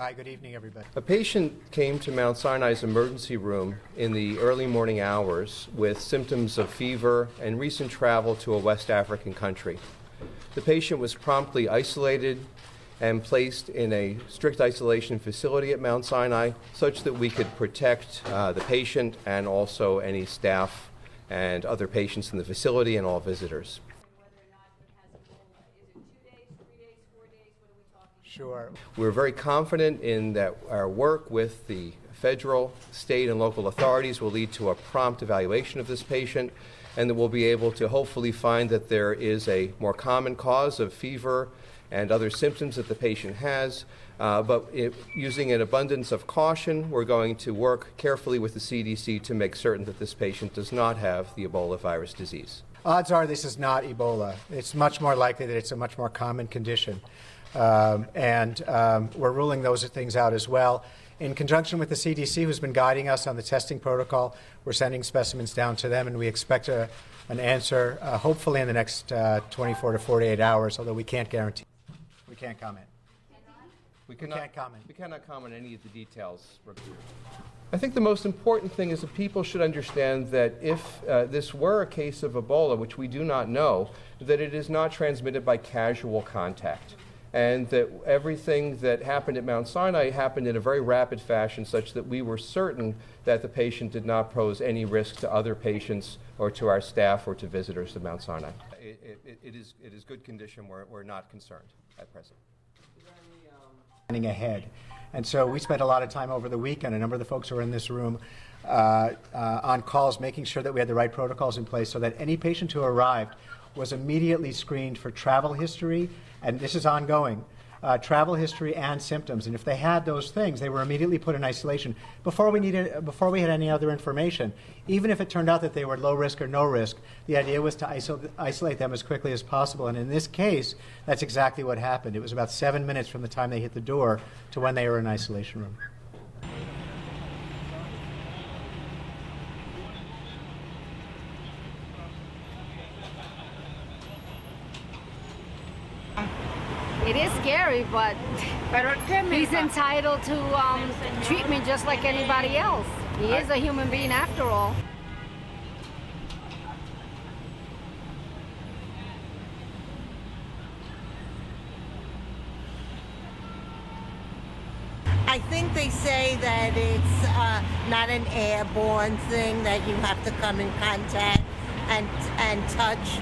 Hi, good evening, everybody. A patient came to Mount Sinai's emergency room in the early morning hours with symptoms of fever and recent travel to a West African country. The patient was promptly isolated and placed in a strict isolation facility at Mount Sinai such that we could protect the patient and also any staff and other patients in the facility and all visitors. Sure. We're very confident in that our work with the federal, state, and local authorities will lead to a prompt evaluation of this patient, and that we'll be able to hopefully find that there is a more common cause of fever and other symptoms that the patient has. Using an abundance of caution, we're going to work carefully with the CDC to make certain that this patient does not have the Ebola virus disease. Odds are this is not Ebola. It's much more likely that it's a much more common condition. We're ruling those things out as well. In conjunction with the CDC, who's been guiding us on the testing protocol, we're sending specimens down to them, and we expect an answer hopefully in the next 24 to 48 hours, although we can't guarantee. We can't comment. We cannot comment any of the details. I think the most important thing is that people should understand that if this were a case of Ebola, which we do not know, that it is not transmitted by casual contact, and that everything that happened at Mount Sinai happened in a very rapid fashion such that we were certain that the patient did not pose any risk to other patients or to our staff or to visitors to Mount Sinai. It is good condition. We're not concerned at present. Planning ahead. And so we spent a lot of time over the weekend, a number of the folks who are in this room, on calls, making sure that we had the right protocols in place so that any patient who arrived was immediately screened for travel history, and this is ongoing, travel history and symptoms. And if they had those things, they were immediately put in isolation before we had any other information. Even if it turned out that they were low risk or no risk, the idea was to isolate them as quickly as possible. And in this case, that's exactly what happened. It was about 7 minutes from the time they hit the door to when they were in isolation room. It is scary, but he's entitled to treatment just like anybody else. He is a human being after all. I think they say that it's not an airborne thing, that you have to come in contact and touch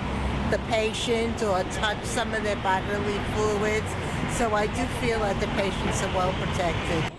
the patient or touch some of their bodily fluids. So I do feel that the patients are well protected.